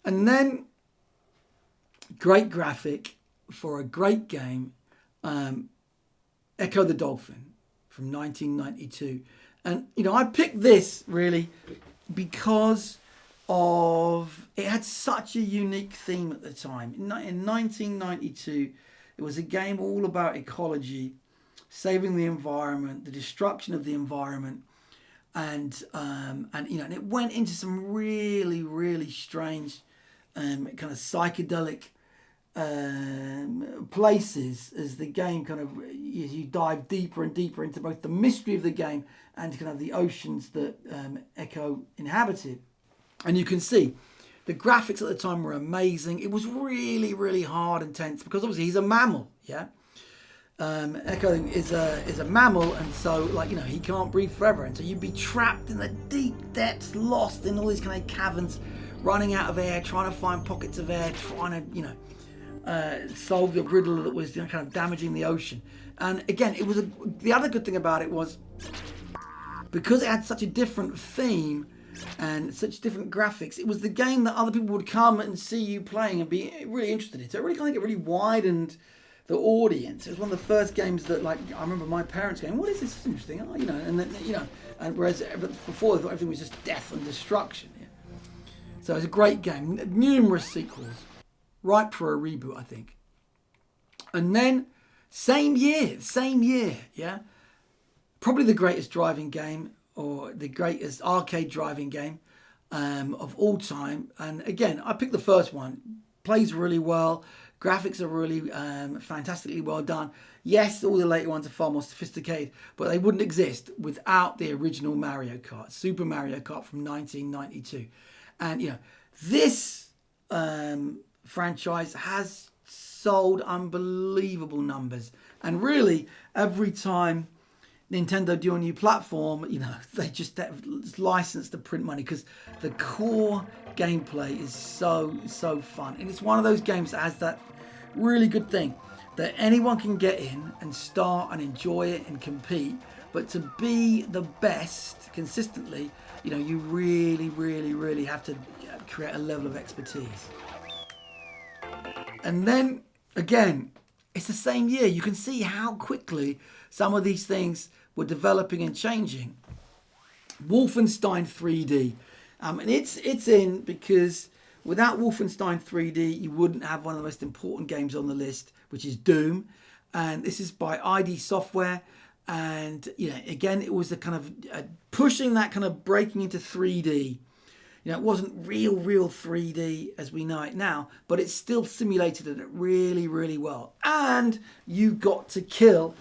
And then, great graphic for a great game, Echo the Dolphin from 1992. And, I picked this really because of it had such a unique theme at the time. In 1992, it was a game all about ecology, saving the environment, the destruction of the environment, and it went into some really, really strange kind of psychedelic places as the game kind of, as you dive deeper and deeper into both the mystery of the game and kind of the oceans that Echo inhabited. And you can see the graphics at the time were amazing. It was really, really hard and tense because obviously he's a mammal, yeah. Echo is a mammal, and so he can't breathe forever, and so you'd be trapped in the deep depths, lost in all these kind of caverns, running out of air, trying to find pockets of air, trying to solve the riddle that was kind of damaging the ocean. And again, it was the other good thing about it was because it had such a different theme and such different graphics, it was the game that other people would come and see you playing and be really interested in. So it really kind of really widened the audience. It was one of the first games that, I remember my parents going, "What is this? This is interesting," and then and whereas before they thought everything was just death and destruction. Yeah. So it was a great game, numerous sequels, ripe for a reboot, I think. And then same year, yeah, probably the greatest driving game, or the greatest arcade driving game of all time. And again, I picked the first one. Plays really well. Graphics are really fantastically well done. Yes, all the later ones are far more sophisticated, but they wouldn't exist without the original Mario Kart, Super Mario Kart from 1992. And, this franchise has sold unbelievable numbers. And really, every time Nintendo do a new platform, they just license the print money because the core gameplay is so fun. And it's one of those games that has that really good thing that anyone can get in and start and enjoy it and compete. But to be the best consistently, you really, really, really have to create a level of expertise. And then, again, it's the same year. You can see how quickly some of these things were developing and changing. Wolfenstein 3D. And it's in because without Wolfenstein 3D, you wouldn't have one of the most important games on the list, which is Doom. And this is by ID Software. And, again, it was the kind of pushing that kind of breaking into 3D. It wasn't real 3D as we know it now, but it still simulated it really, really well. And you got to kill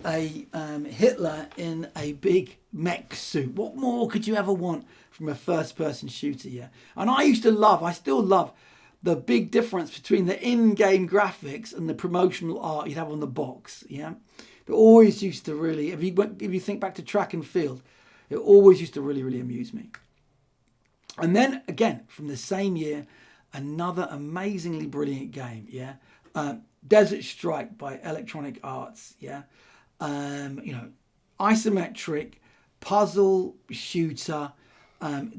a Hitler in a big mech suit. What more could you ever want from a first-person shooter? Yeah, and I still love the big difference between the in-game graphics and the promotional art you'd have on the box. Yeah, it always used to really. If you think back to track and field, it always used to really, really amuse me. And then again, from the same year, another amazingly brilliant game. Yeah, Desert Strike by Electronic Arts. Yeah. Isometric puzzle shooter.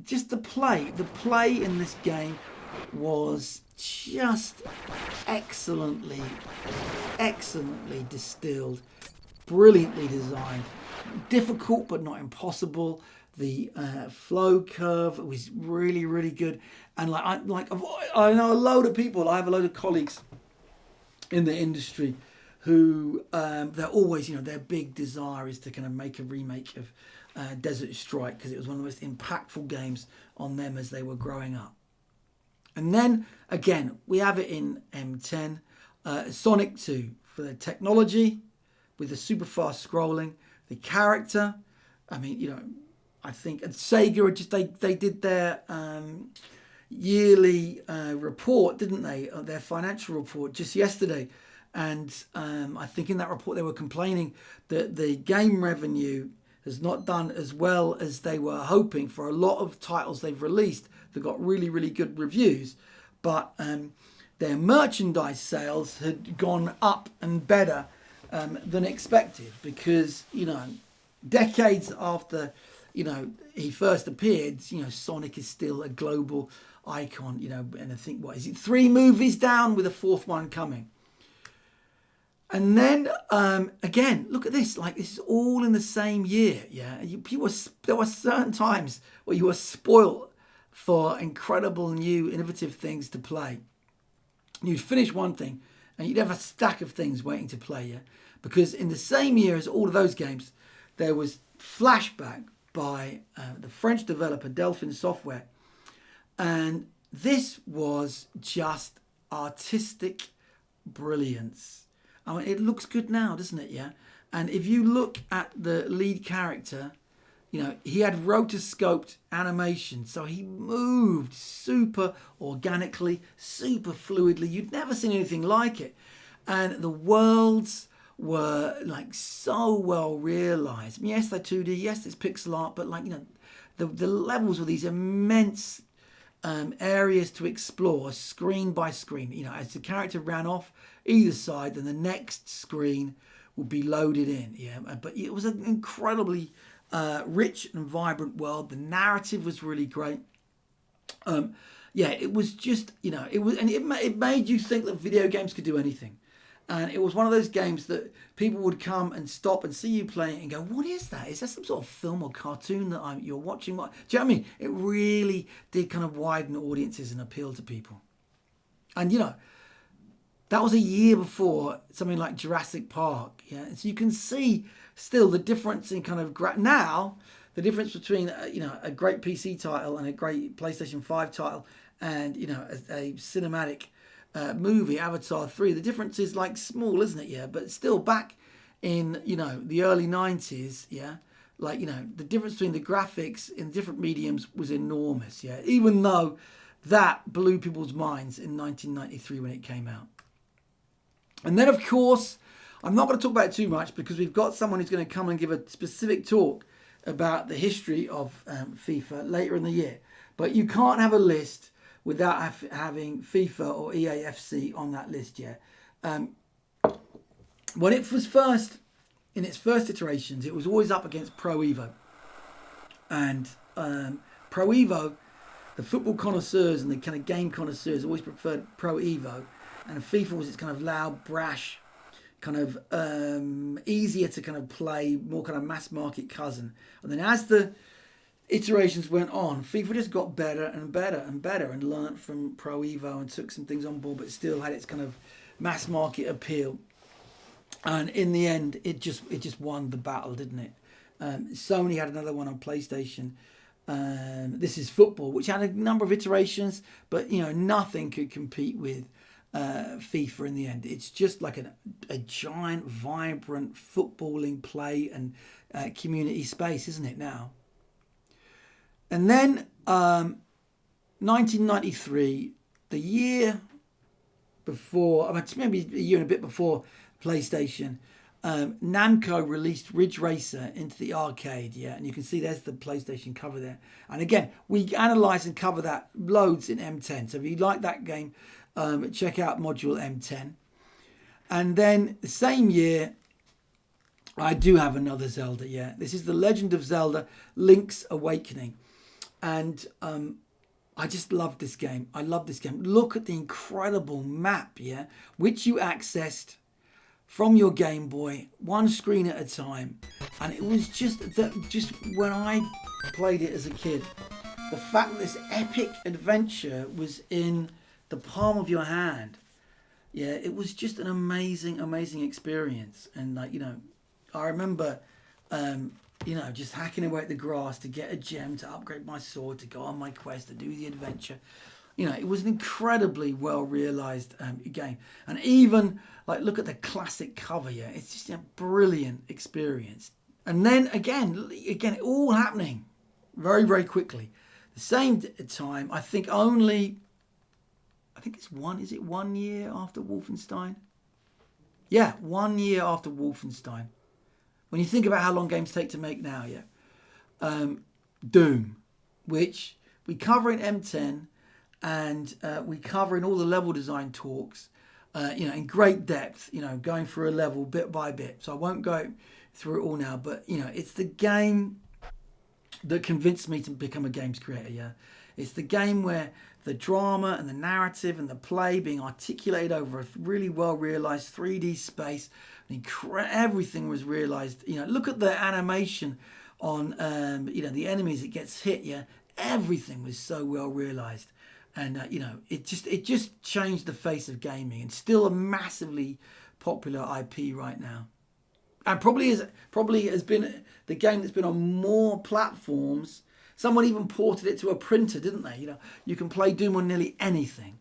Just the play in this game was just excellently distilled, brilliantly designed, difficult but not impossible. The flow curve was really, really good, and I know a load of people. I have a load of colleagues in the industry who they're always, their big desire is to kind of make a remake of Desert Strike because it was one of the most impactful games on them as they were growing up. And then, again, we have it in M10, Sonic 2 for the technology with the super fast scrolling, the character. I mean, I think and Sega they did their yearly report, didn't they? Their financial report just yesterday. And I think in that report they were complaining that the game revenue has not done as well as they were hoping for a lot of titles they've released that got really, really good reviews. But their merchandise sales had gone up and better than expected because, decades after, he first appeared, Sonic is still a global icon, and I think, what is it, 3 movies down with a 4th one coming. And then, again, look at this. Like, this is all in the same year, yeah? There were certain times where you were spoilt for incredible, new, innovative things to play. You'd finish one thing, and you'd have a stack of things waiting to play, yeah? Because in the same year as all of those games, there was Flashback by the French developer Delphin Software. And this was just artistic brilliance. I mean, it looks good now, doesn't it? Yeah. And if you look at the lead character, he had rotoscoped animation. So he moved super organically, super fluidly. You'd never seen anything like it. And the worlds were like so well realized. I mean, yes, they're 2D. Yes, it's pixel art. But the levels were these immense areas to explore, screen by screen. As the character ran off either side, then the next screen would be loaded in. Yeah, but it was an incredibly rich and vibrant world. The narrative was really great. It was just it made you think that video games could do anything. And it was one of those games that people would come and stop and see you playing and go, what is that? Is that some sort of film or cartoon that you're watching? What? Do you know what I mean? It really did kind of widen audiences and appeal to people. And, that was a year before something like Jurassic Park. Yeah. And so you can see still the difference in kind of now, the difference between, a great PC title and a great PlayStation 5 title and, a cinematic movie, Avatar 3, the difference is like small, isn't it? Yeah, but still back in the early 90s, yeah, the difference between the graphics in different mediums was enormous. Yeah, even though that blew people's minds in 1993 when it came out. And then, of course, I'm not going to talk about it too much because we've got someone who's going to come and give a specific talk about the history of FIFA later in the year. But you can't have a list without having FIFA or EAFC on that list yet. When it was in its first iterations, it was always up against Pro Evo. And Pro Evo, the football connoisseurs and the kind of game connoisseurs always preferred Pro Evo. And FIFA was its kind of loud, brash, kind of easier to kind of play, more kind of mass market cousin. And then as the iterations went on, FIFA just got better and better and better and learnt from Pro Evo and took some things on board, but still had its kind of mass market appeal. And in the end, it just won the battle, didn't it? Sony had another one on PlayStation. This is football, which had a number of iterations, but nothing could compete with FIFA in the end. It's just like a giant, vibrant footballing play and community space, isn't it now? And then 1993, the year before, maybe a year and a bit before PlayStation, Namco released Ridge Racer into the arcade, yeah, and you can see there's the PlayStation cover there. And again, we analyse and cover that loads in M10. So if you like that game, check out module M10. And then the same year, I do have another Zelda, yeah. This is The Legend of Zelda Link's Awakening. And I just love this game. I love this game. Look at the incredible map, yeah, which you accessed from your Game Boy, one screen at a time. And it was just when I played it as a kid, the fact that this epic adventure was in the palm of your hand, yeah, it was just an amazing, amazing experience. And I remember just hacking away at the grass to get a gem to upgrade my sword, to go on my quest, to do the adventure. It was an incredibly well realized game. And even look at the classic cover, yeah, it's just a brilliant experience. And then again, it all happening very, very quickly. The same time, I think it's 1 year after Wolfenstein? Yeah, 1 year after Wolfenstein. When you think about how long games take to make now, yeah. Doom, which we cover in M10 and we cover in all the level design talks, in great depth, going through a level bit by bit. So I won't go through it all now, but, it's the game that convinced me to become a games creator. Yeah, it's the game where the drama and the narrative and the play being articulated over a really well realized 3D space, everything was realized. You know, look at the animation on you know, the enemies it gets hit. Yeah, everything was so well realized, and you know, it just changed the face of gaming, and still a massively popular IP right now. And probably has been the game that's been on more platforms. Someone even ported it to a printer, didn't they? You know, you can play Doom on nearly anything.